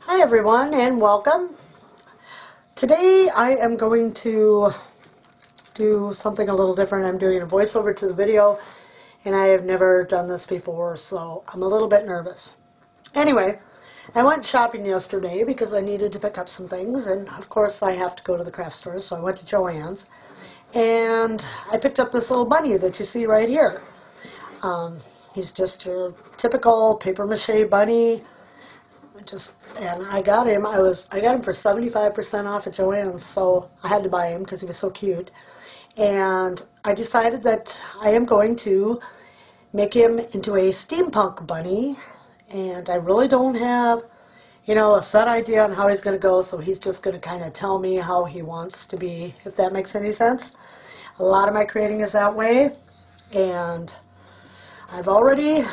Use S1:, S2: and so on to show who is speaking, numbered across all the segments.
S1: Hi everyone and welcome. Today I am going to do something a little different. I'm doing a voiceover to the video and I have never done this before, so I'm a little bit nervous. Anyway, I went shopping yesterday because I needed to pick up some things, and of course I have to go to the craft store, so I went to Joann's and I picked up this little bunny that you see right here. He's just your typical paper mache bunny. And I got him. I got him for 75% off at Joann's, so I had to buy him because he was so cute. And I decided that I am going to make him into a steampunk bunny, and I really don't have, a set idea on how he's going to go, so he's just going to kind of tell me how he wants to be, if that makes any sense. A lot of my creating is that way, and I've already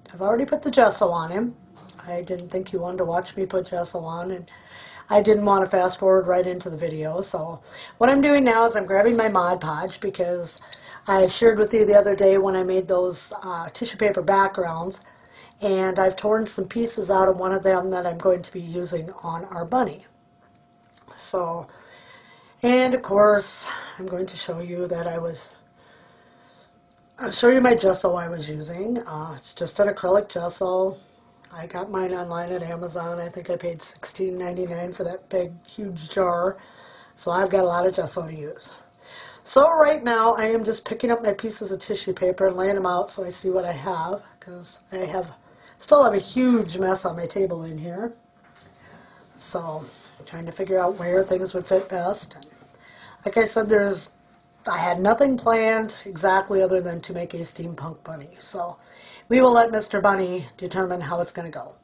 S1: put the gesso on him. I didn't think you wanted to watch me put gesso on, and I didn't want to fast forward right into the video. So what I'm doing now is I'm grabbing my Mod Podge, because I shared with you the other day when I made those tissue paper backgrounds, and I've torn some pieces out of one of them that I'm going to be using on our bunny. So, and of course I'm going to show you that I'll show you my gesso I was using. It's just an acrylic gesso. I got mine online at Amazon. I think I paid $16.99 for that big, huge jar. So I've got a lot of gesso to use. So right now I am just picking up my pieces of tissue paper and laying them out so I see what I have, because I still have a huge mess on my table in here. So I'm trying to figure out where things would fit best. Like I said, I had nothing planned exactly other than to make a steampunk bunny. So we will let Mr. Bunny determine how it's going to go.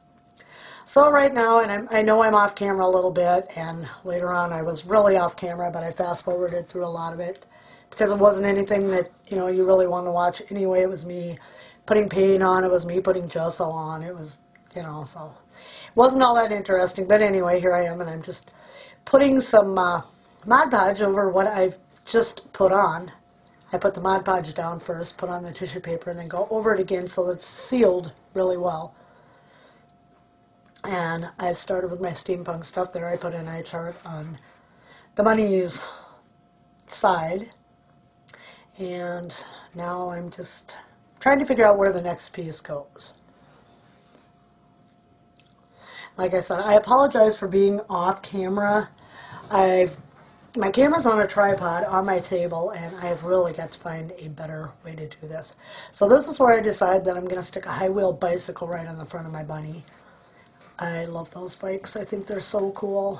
S1: So right now, and I know I'm off camera a little bit, and later on I was really off camera, but I fast forwarded through a lot of it because it wasn't anything that you really want to watch anyway. It was me putting paint on, it was me putting gesso on, it was, so it wasn't all that interesting. But anyway, here I am, and I'm just putting some Mod Podge over what I've just put on. I put the Mod Podge down first, put on the tissue paper, and then go over it again so that it's sealed really well. And I've started with my steampunk stuff there. I put an eye chart on the bunny's side. And now I'm just trying to figure out where the next piece goes. Like I said, I apologize for being off camera. My camera's on a tripod on my table, and I've really got to find a better way to do this. So this is where I decided that I'm going to stick a high-wheel bicycle right on the front of my bunny. I love those bikes. I think they're so cool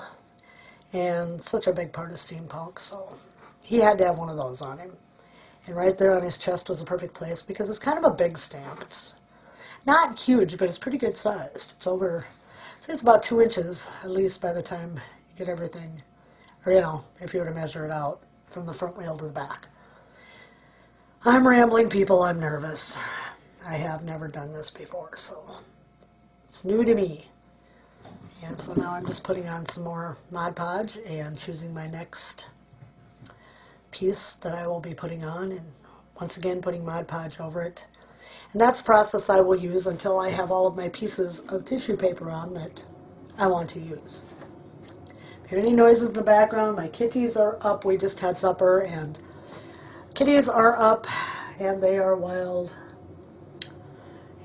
S1: and such a big part of steampunk. So he had to have one of those on him. And right there on his chest was a perfect place because it's kind of a big stamp. It's not huge, but it's pretty good sized. It's over, say it's about 2 inches at least by the time you get everything. Or, if you were to measure it out from the front wheel to the back. I'm rambling, people. I'm nervous. I have never done this before, so it's new to me. And so now I'm just putting on some more Mod Podge and choosing my next piece that I will be putting on, and once again putting Mod Podge over it. And that's the process I will use until I have all of my pieces of tissue paper on that I want to use. Hear any noises in the background? My kitties are up. We just had supper, and kitties are up, and they are wild.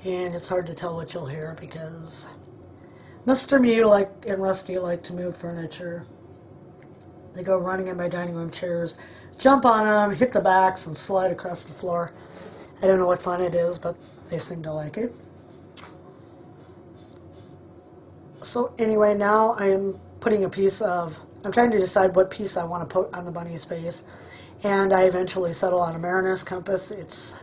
S1: And it's hard to tell what you'll hear because Mr. Mew and Rusty like to move furniture. They go running in my dining room chairs, jump on them, hit the backs, and slide across the floor. I don't know what fun it is, but they seem to like it. So anyway, now I am putting I'm trying to decide what piece I want to put on the bunny's face, and I eventually settle on a mariner's compass. It's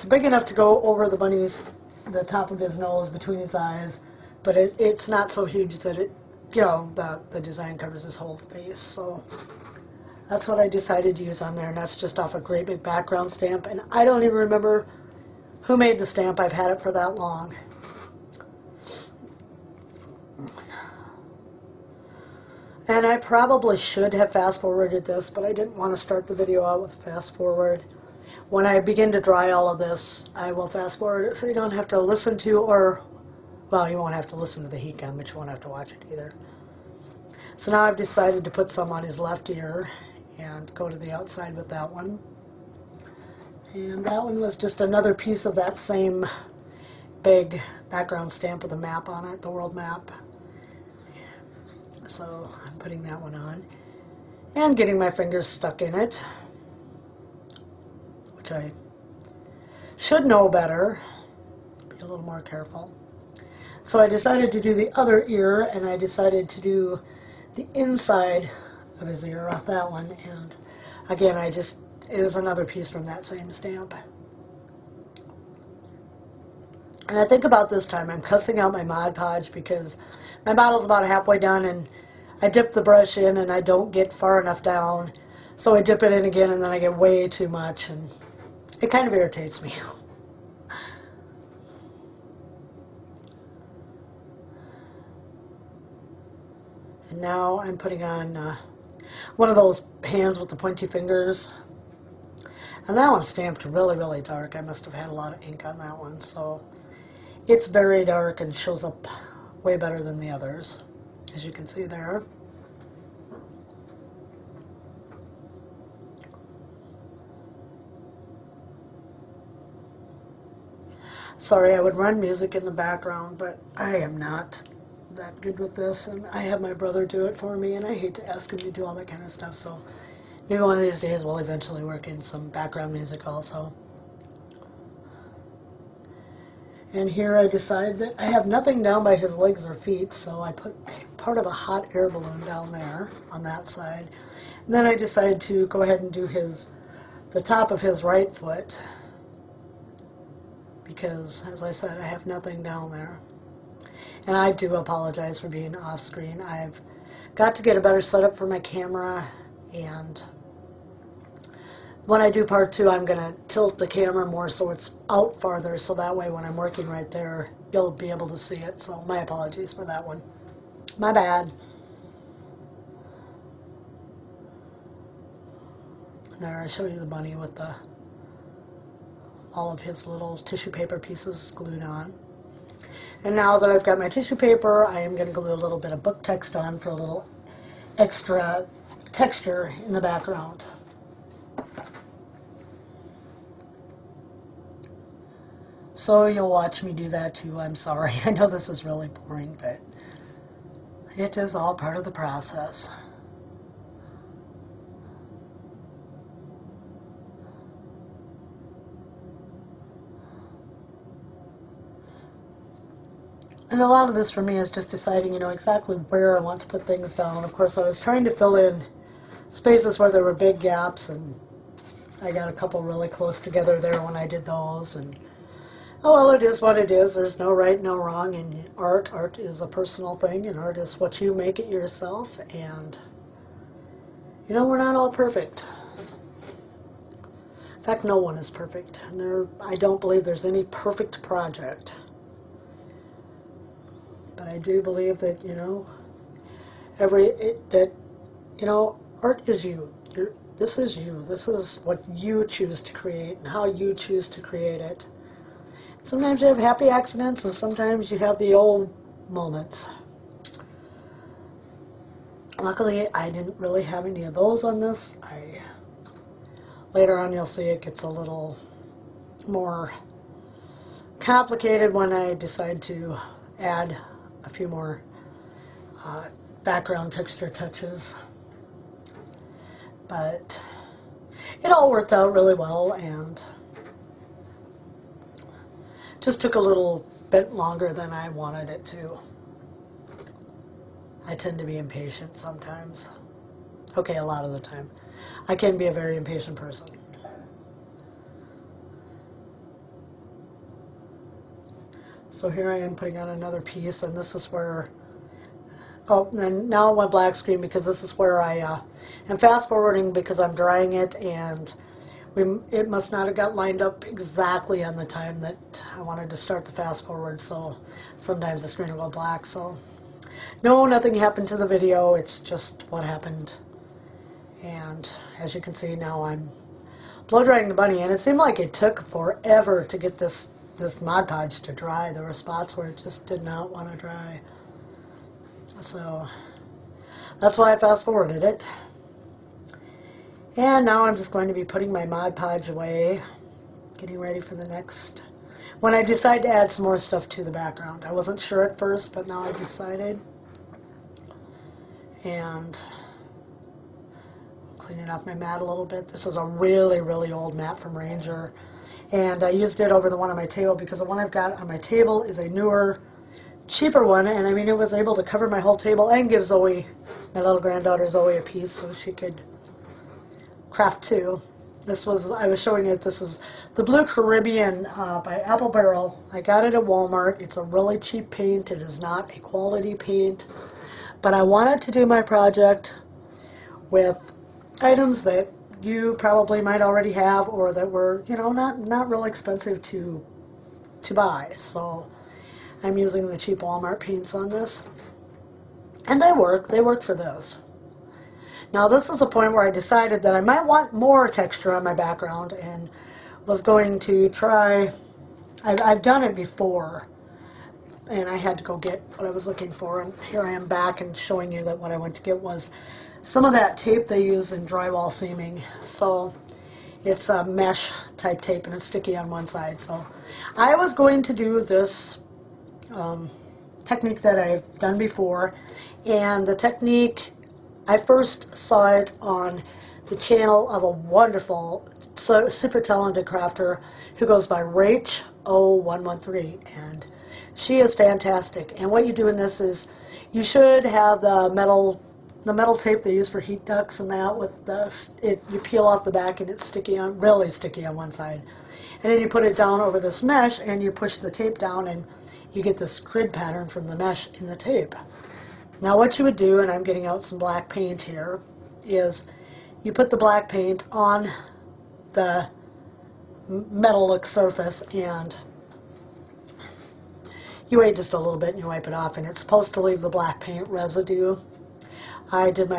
S1: big enough to go over the top of his nose, between his eyes, but it's not so huge that the design covers his whole face. So that's what I decided to use on there, and that's just off a great big background stamp, and I don't even remember who made the stamp. I've had it for that long. And I probably should have fast forwarded this, but I didn't want to start the video out with fast forward. When I begin to dry all of this, I will fast forward it so you don't have to listen to or well, you won't have to listen to the heat gun, but you won't have to watch it either. So now I've decided to put some on his left ear and go to the outside with that one. And that one was just another piece of that same big background stamp with a map on it, the world map. So I'm putting that one on and getting my fingers stuck in it, which I should know better, be a little more careful. So I decided to do the other ear, and I decided to do the inside of his ear off that one, and again it was another piece from that same stamp. And I think about this time I'm cussing out my Mod Podge because my bottle's about halfway done and I dip the brush in and I don't get far enough down, so I dip it in again and then I get way too much, and it kind of irritates me. And now I'm putting on one of those hands with the pointy fingers. And that one's stamped really, really dark. I must have had a lot of ink on that one, so it's very dark and shows up way better than the others, as you can see there. Sorry, I would run music in the background, but I am not that good with this, and I have my brother do it for me, and I hate to ask him to do all that kind of stuff, so maybe one of these days we'll eventually work in some background music also. And here I decide that I have nothing down by his legs or feet, so I put part of a hot air balloon down there on that side. And then I decide to go ahead and do the top of his right foot, because, as I said, I have nothing down there. And I do apologize for being off screen. I've got to get a better setup for my camera, and when I do part 2, I'm going to tilt the camera more so it's out farther, so that way when I'm working right there, you'll be able to see it. So my apologies for that one. My bad. There, I showed you the bunny with all of his little tissue paper pieces glued on. And now that I've got my tissue paper, I am going to glue a little bit of book text on for a little extra texture in the background. So you'll watch me do that too. I'm sorry. I know this is really boring, but it is all part of the process. And a lot of this for me is just deciding, exactly where I want to put things down. Of course, I was trying to fill in spaces where there were big gaps, and I got a couple really close together there when I did those. And oh well, it is what it is. There's no right, no wrong in art. Art is a personal thing, and art is what you make it yourself. And we're not all perfect. In fact, no one is perfect, and I don't believe there's any perfect project. But I do believe that, art is you. This is you. This is what you choose to create and how you choose to create it. Sometimes you have happy accidents, and sometimes you have the old moments. Luckily, I didn't really have any of those on this. Later on, you'll see it gets a little more complicated when I decide to add a few more background texture touches. But it all worked out really well, and just took a little bit longer than I wanted it to. I tend to be impatient sometimes. Okay, a lot of the time. I can be a very impatient person. So here I am putting on another piece, and this is where, and now I went black screen because this is where I am fast forwarding because I'm drying it, and it must not have got lined up exactly on the time that I wanted to start the fast forward, so sometimes the screen will go black. So no, nothing happened to the video, it's just what happened. And as you can see, now I'm blow drying the bunny, and it seemed like it took forever to get this this Mod Podge to dry. There were spots where it just did not want to dry. So that's why I fast forwarded it. And now I'm just going to be putting my Mod Podge away, getting ready for the next, when I decide to add some more stuff to the background. I wasn't sure at first, but now I decided. And cleaning off my mat a little bit. This is a really, really old mat from Ranger. And I used it over the one on my table because the one I've got on my table is a newer, cheaper one. And I mean, it was able to cover my whole table and give Zoe, my little granddaughter Zoe, a piece so she could craft too. This was, I was showing you, this is the Blue Caribbean by Apple Barrel. I got it at Walmart. It's a really cheap paint. It is not a quality paint. But I wanted to do my project with items that you probably might already have or that were, you know, not real expensive to buy. So I'm using the cheap Walmart paints on this. And they work for those. Now this is a point where I decided that I might want more texture on my background and was going to try, I've done it before and I had to go get what I was looking for, and here I am back and showing you that what I went to get was some of that tape they use in drywall seaming. So it's a mesh type tape and it's sticky on one side. So I was going to do this technique that I've done before, and the technique, I first saw it on the channel of a wonderful, super talented crafter who goes by Rach0113, and she is fantastic. And what you do in this is you should have the metal tape they use for heat ducts and that with you peel off the back and it's sticky on, really sticky on one side. And then you put it down over this mesh and you push the tape down and you get this grid pattern from the mesh in the tape. Now what you would do, and I'm getting out some black paint here, is you put the black paint on the metallic surface and you wait just a little bit and you wipe it off, and it's supposed to leave the black paint residue. I did a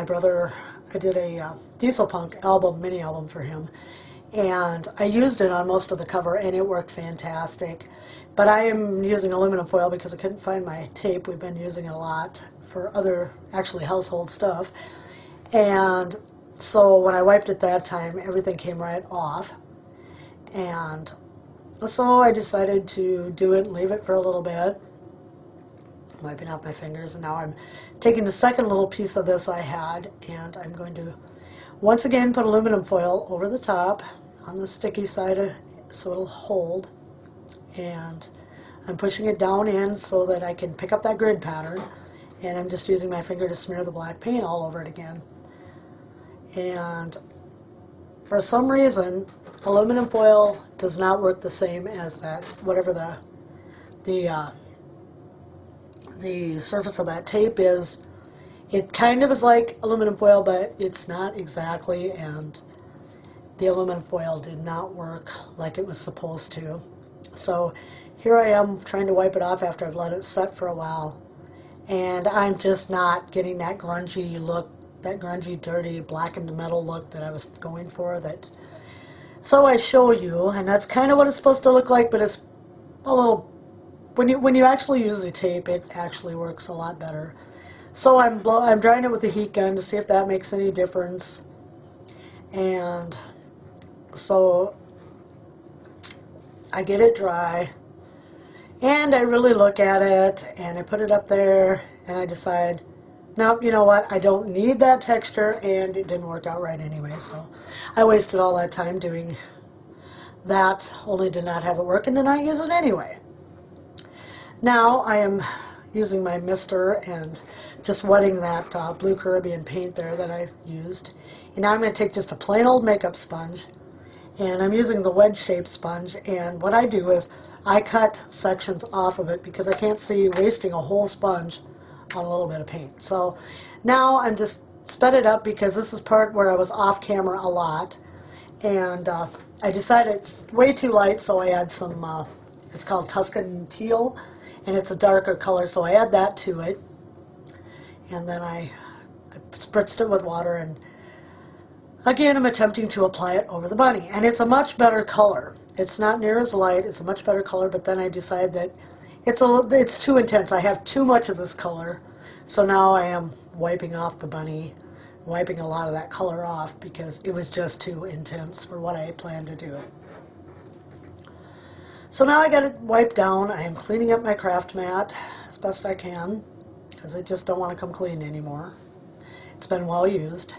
S1: Steampunk album, mini album for him, and I used it on most of the cover and it worked fantastic. But I am using aluminum foil because I couldn't find my tape. We've been using it a lot for other, actually household stuff. And so when I wiped it that time, everything came right off. And so I decided to do it and leave it for a little bit. Wiping off my fingers, and now I'm taking the second little piece of this I had, and I'm going to once again put aluminum foil over the top on the sticky side so it'll hold. And I'm pushing it down in so that I can pick up that grid pattern, and I'm just using my finger to smear the black paint all over it again. And for some reason aluminum foil does not work the same as that, whatever the surface of that tape is. It kind of is like aluminum foil, but it's not exactly, and the aluminum foil did not work like it was supposed to. So here I am trying to wipe it off after I've let it set for a while, and I'm just not getting that grungy look, that grungy, dirty, blackened metal look that I was going for. So I show you, and that's kind of what it's supposed to look like, but it's a little, when you actually use the tape, it actually works a lot better. So I'm drying it with a heat gun to see if that makes any difference. And so I get it dry, and I really look at it, and I put it up there, and I decide, nope, you know what, I don't need that texture, and it didn't work out right anyway, so I wasted all that time doing that, only to not have it work and to not use it anyway. Now I am using my mister and just wetting that Blue Caribbean paint there that I used. And now I'm going to take just a plain old makeup sponge, and I'm using the wedge-shaped sponge, and what I do is I cut sections off of it because I can't see wasting a whole sponge on a little bit of paint. So now I'm just sped it up because this is part where I was off camera a lot, and I decided it's way too light, so I add some, it's called Tuscan Teal, and it's a darker color, so I add that to it, and then I spritzed it with water, and again I'm attempting to apply it over the bunny, and it's a much better color. It's not near as light. It's a much better color, but then I decided that it's too intense. I have too much of this color. So now I am wiping off the bunny, wiping a lot of that color off because it was just too intense for what I planned to do. So now I got it wiped down. I am cleaning up my craft mat as best I can because I just don't want to come clean anymore. It's been well used.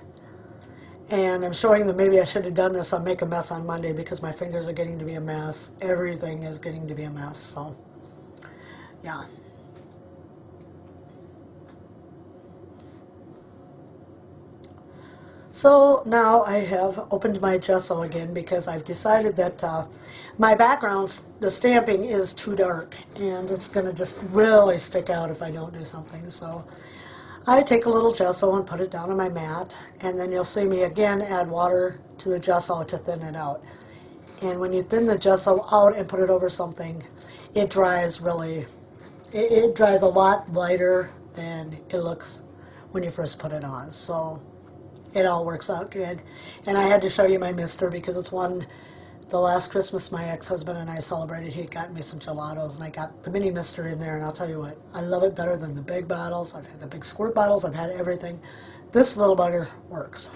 S1: And I'm showing them maybe I should have done this on Make a Mess on Monday because my fingers are getting to be a mess. Everything is getting to be a mess. So, yeah. So now I have opened my gesso again because I've decided that my background, the stamping, is too dark and it's going to just really stick out if I don't do something. So I take a little gesso and put it down on my mat, and then you'll see me again add water to the gesso to thin it out. And when you thin the gesso out and put it over something, it dries really, it dries a lot lighter than it looks when you first put it on. So it all works out good. And I had to show you my mister because it's one, the last Christmas my ex-husband and I celebrated, he had gotten me some gelatos and I got the mini mister in there, and I'll tell you what, I love it better than the big bottles. I've had the big squirt bottles, I've had everything. This little bugger works.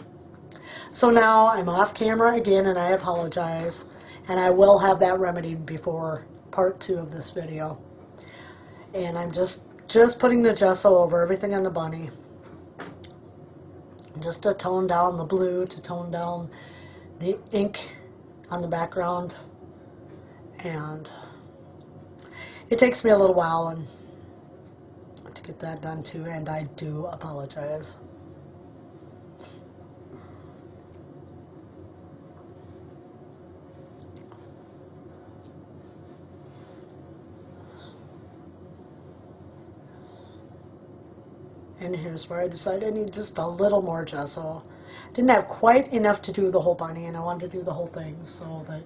S1: So now I'm off camera again and I apologize, and I will have that remedied before part 2 of this video. And I'm just putting the gesso over everything on the bunny, just to tone down the blue, to tone down the ink on the background. And it takes me a little while to get that done too, and I do apologize. And here's where I decided I need just a little more gesso. Didn't have quite enough to do the whole bunny, and I wanted to do the whole thing so that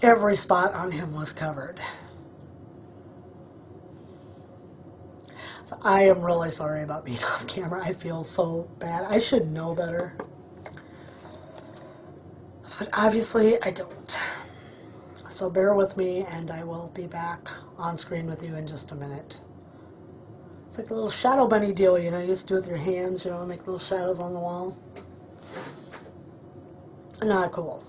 S1: every spot on him was covered. So I am really sorry about being off camera. I feel so bad. I should know better. But obviously I don't. So bear with me, and I will be back on screen with you in just a minute. It's like a little shadow bunny deal, you know, you just do it with your hands, you know, make little shadows on the wall. Not cool.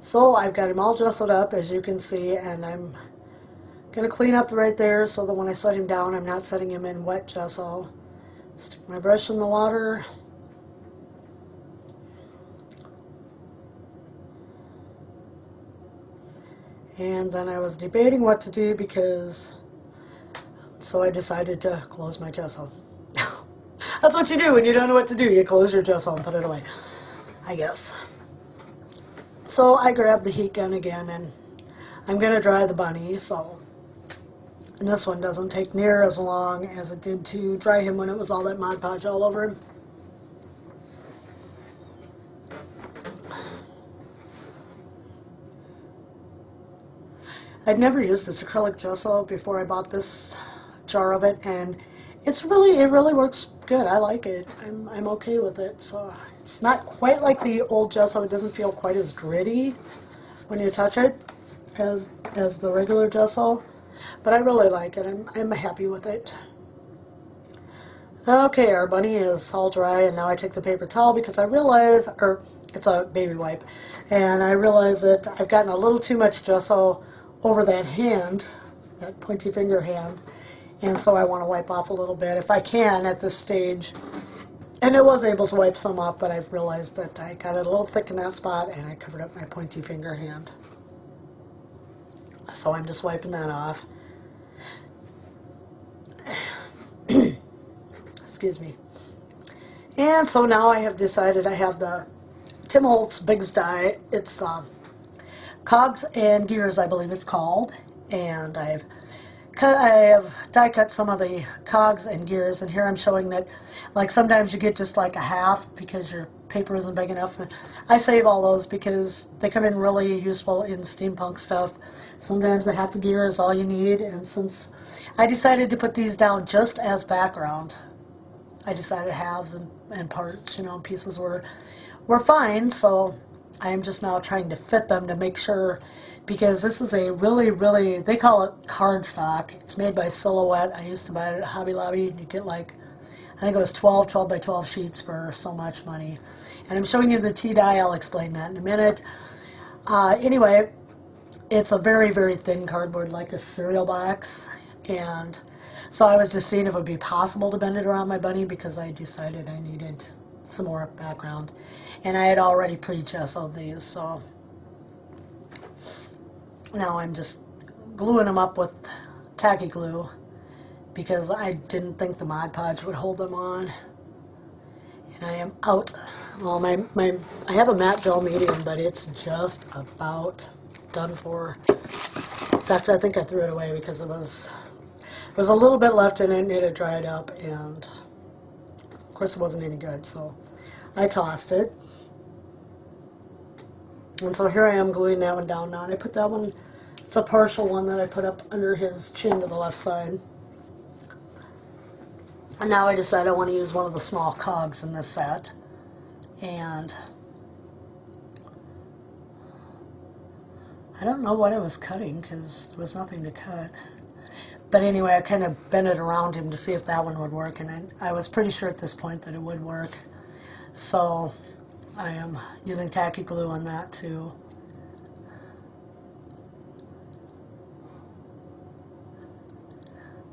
S1: So I've got him all gessoed up, as you can see, and I'm going to clean up right there so that when I set him down, I'm not setting him in wet gesso. Stick my brush in the water. And then I was debating what to do so I decided to close my gesso. That's what you do when you don't know what to do. You close your gesso and put it away, I guess. So I grabbed the heat gun again, and I'm going to dry the bunny. And this one doesn't take near as long as it did to dry him when it was all that Mod Podge all over him. I'd never used this acrylic gesso before I bought this jar of it, and it really works good. I like it. I'm okay with it. So it's not quite like the old gesso. It doesn't feel quite as gritty when you touch it as the regular gesso, but I really like it. I'm happy with it. Okay, our bunny is all dry, and now I take the paper towel because I realize, or it's a baby wipe, and I realize that I've gotten a little too much gesso over that hand, that pointy finger hand, and so I want to wipe off a little bit if I can at this stage. And I was able to wipe some off, but I've realized that I got it a little thick in that spot and I covered up my pointy finger hand. So I'm just wiping that off. Excuse me. And so now I have decided I have the Tim Holtz Biggs die. It's Cogs and Gears, I believe it's called, and I have die cut some of the cogs and gears, and here I'm showing that, like, sometimes you get just like a half because your paper isn't big enough. I save all those because they come in really useful in steampunk stuff. Sometimes a half a gear is all you need, and since I decided to put these down just as background, I decided halves and and parts, you know, pieces were fine. So I am just now trying to fit them to make sure, because this is a really, really, they call it cardstock. It's made by Silhouette. I used to buy it at Hobby Lobby. You get like, I think it was 12 by 12 sheets for so much money. And I'm showing you the T-die. I'll explain that in a minute. Anyway, it's a very, very thin cardboard, like a cereal box. And so I was just seeing if it would be possible to bend it around my bunny, because I decided I needed some more background. And I had already pre-gessoed these, so now I'm just gluing them up with tacky glue, because I didn't think the Mod Podge would hold them on. And I am out. Well, I have a matte gel medium, but it's just about done for. In fact, I think I threw it away because it was a little bit left in it and it had dried up, and of course it wasn't any good, so I tossed it. And so here I am gluing that one down now, and I put that one, it's a partial one that I put up under his chin to the left side. And now I decided I want to use one of the small cogs in this set. And I don't know what I was cutting, because there was nothing to cut. But anyway, I kind of bent it around him to see if that one would work, and I was pretty sure at this point that it would work. So I am using tacky glue on that too.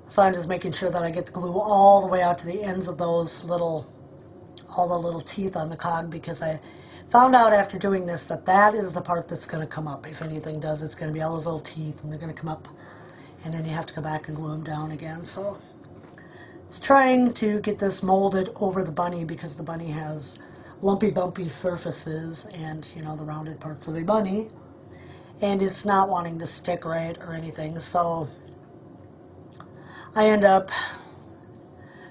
S1: So I'm just making sure that I get the glue all the way out to the ends of those little, all the little teeth on the cog, because I found out after doing this that that is the part that's going to come up. If anything does, it's going to be all those little teeth, and they're going to come up, and then you have to go back and glue them down again. So it's trying to get this molded over the bunny, because the bunny has lumpy, bumpy surfaces and, you know, the rounded parts of a bunny, and it's not wanting to stick right or anything. So I end up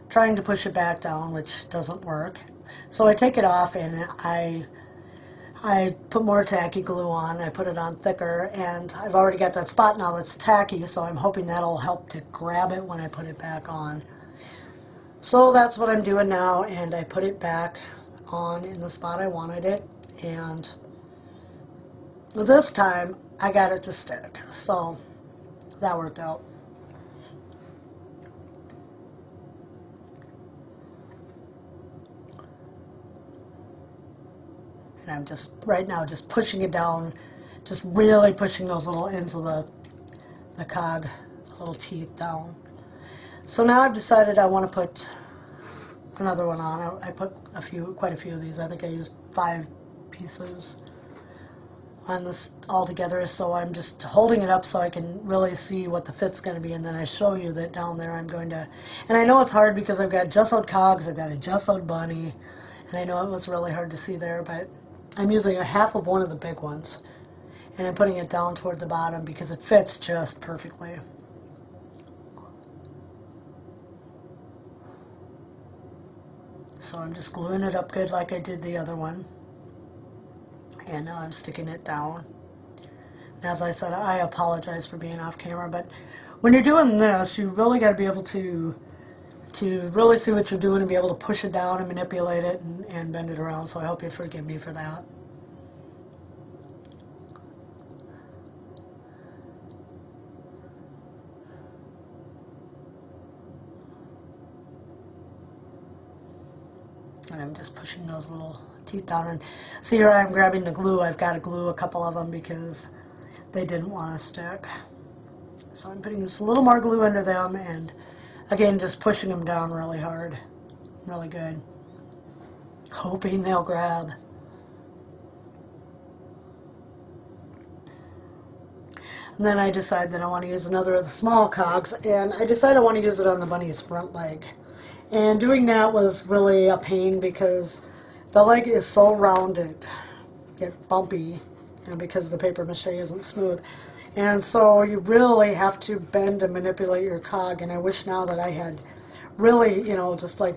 S1: trying to push it back down, which doesn't work. So I take it off, and I put more tacky glue on. I put it on thicker, and I've already got that spot now that's tacky, so I'm hoping that'll help to grab it when I put it back on. So that's what I'm doing now, and I put it back on in the spot I wanted it, and this time I got it to stick, so that worked out. And I'm just, right now, just pushing it down, just really pushing those little ends of the cog, little teeth down. So now I've decided I want to put another one on. I put quite a few of these. I think I used 5 pieces on this all together, so I'm just holding it up so I can really see what the fit's going to be, and then I show you that down there I'm going to, and I know it's hard because I've got gessoed cogs, I've got a gessoed bunny, and I know it was really hard to see there, but I'm using a half of one of the big ones, and I'm putting it down toward the bottom because it fits just perfectly. So I'm just gluing it up good like I did the other one. And now I'm sticking it down. And as I said, I apologize for being off camera, but when you're doing this, you really got to be able to really see what you're doing and be able to push it down and manipulate it and bend it around. So I hope you forgive me for that. And I'm just pushing those little teeth down, and see here I'm grabbing the glue. I've got to glue a couple of them because they didn't want to stick. So I'm putting just a little more glue under them, and again just pushing them down really hard, really good, hoping they'll grab. And then I decide that I want to use another of the small cogs, and I decide I want to use it on the bunny's front leg. And doing that was really a pain because the leg is so rounded, get bumpy, because the paper mache isn't smooth. And so you really have to bend and manipulate your cog, and I wish now that I had really, just like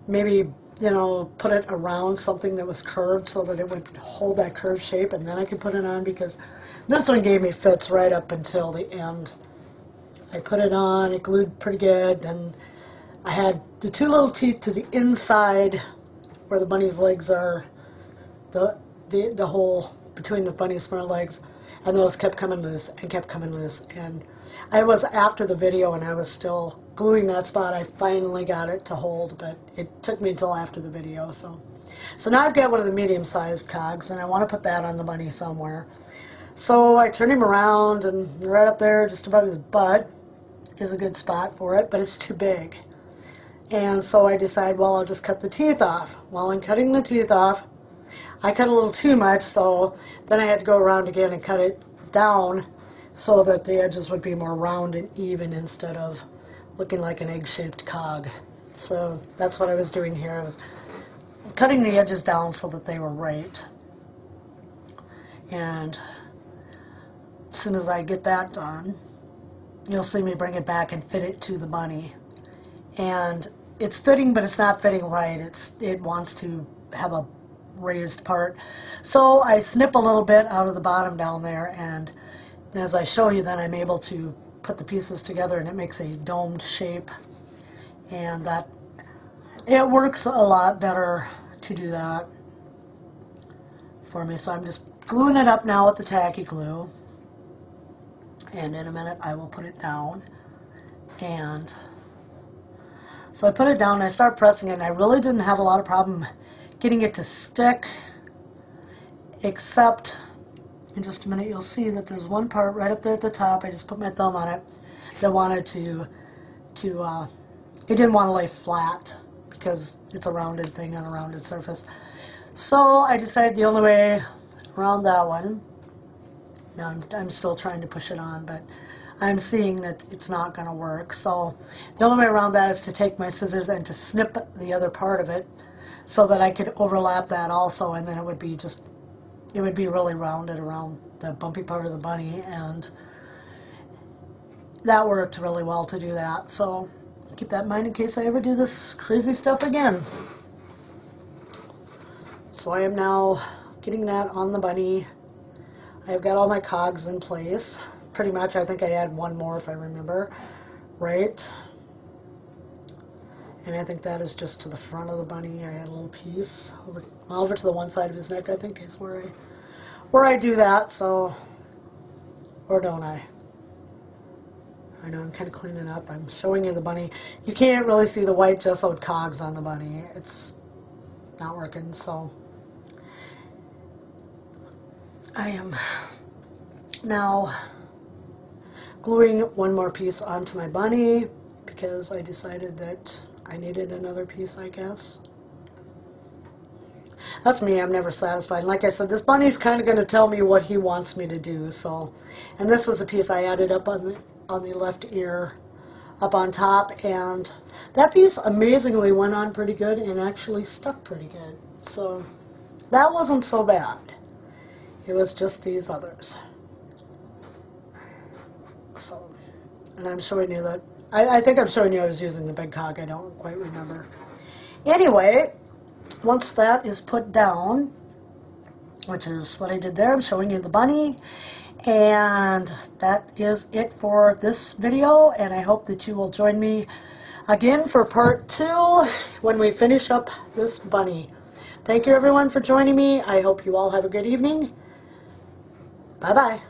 S1: maybe, put it around something that was curved so that it would hold that curved shape, and then I could put it on, because this one gave me fits right up until the end. I put it on, it glued pretty good, and I had the two little teeth to the inside where the bunny's legs are, the hole between the bunny's front legs, and those kept coming loose and kept coming loose. And I was after the video and I was still gluing that spot. I finally got it to hold, but it took me until after the video. So now I've got one of the medium-sized cogs, and I want to put that on the bunny somewhere. So I turn him around, and right up there, just above his butt, is a good spot for it, but it's too big. And so I decide, well, I'll just cut the teeth off. While I'm cutting the teeth off, I cut a little too much, so then I had to go around again and cut it down so that the edges would be more round and even instead of looking like an egg-shaped cog. So that's what I was doing here. I was cutting the edges down so that they were right. And as soon as I get that done, you'll see me bring it back and fit it to the bunny. And it's fitting, but it's not fitting right. It wants to have a raised part. So I snip a little bit out of the bottom down there, and as I show you, then I'm able to put the pieces together and it makes a domed shape. And that, it works a lot better to do that for me. So I'm just gluing it up now with the tacky glue. And in a minute I will put it down. And so I put it down and I start pressing it, and I really didn't have a lot of problem getting it to stick, except in just a minute you'll see that there's one part right up there at the top. I just put my thumb on it that wanted to it didn't want to lay flat because it's a rounded thing on a rounded surface. So I decided the only way around that one, now I'm still trying to push it on, but I'm seeing that it's not going to work. So the only way around that is to take my scissors and to snip the other part of it so that I could overlap that also, and then it would be really rounded around the bumpy part of the bunny, and that worked really well to do that. So keep that in mind in case I ever do this crazy stuff again. So I am now getting that on the bunny. I've got all my cogs in place. Pretty much, I think I had one more if I remember right. And I think that is just to the front of the bunny. I had a little piece over to the one side of his neck, I think, is where I do that. So, or don't I? I know I'm kind of cleaning up. I'm showing you the bunny. You can't really see the white gessoed cogs on the bunny. It's not working, so I am now gluing one more piece onto my bunny because I decided that I needed another piece, I guess. That's me, I'm never satisfied. And like I said, this bunny's kind of going to tell me what he wants me to do. So, and this was a piece I added up on the left ear up on top, and that piece amazingly went on pretty good and actually stuck pretty good. So that wasn't so bad. It was just these others. So, and I'm showing you that, I think I'm showing you I was using the big cog, I don't quite remember. Anyway, once that is put down, which is what I did there, I'm showing you the bunny, and that is it for this video, and I hope that you will join me again for part 2 when we finish up this bunny. Thank you everyone for joining me. I hope you all have a good evening. Bye-bye.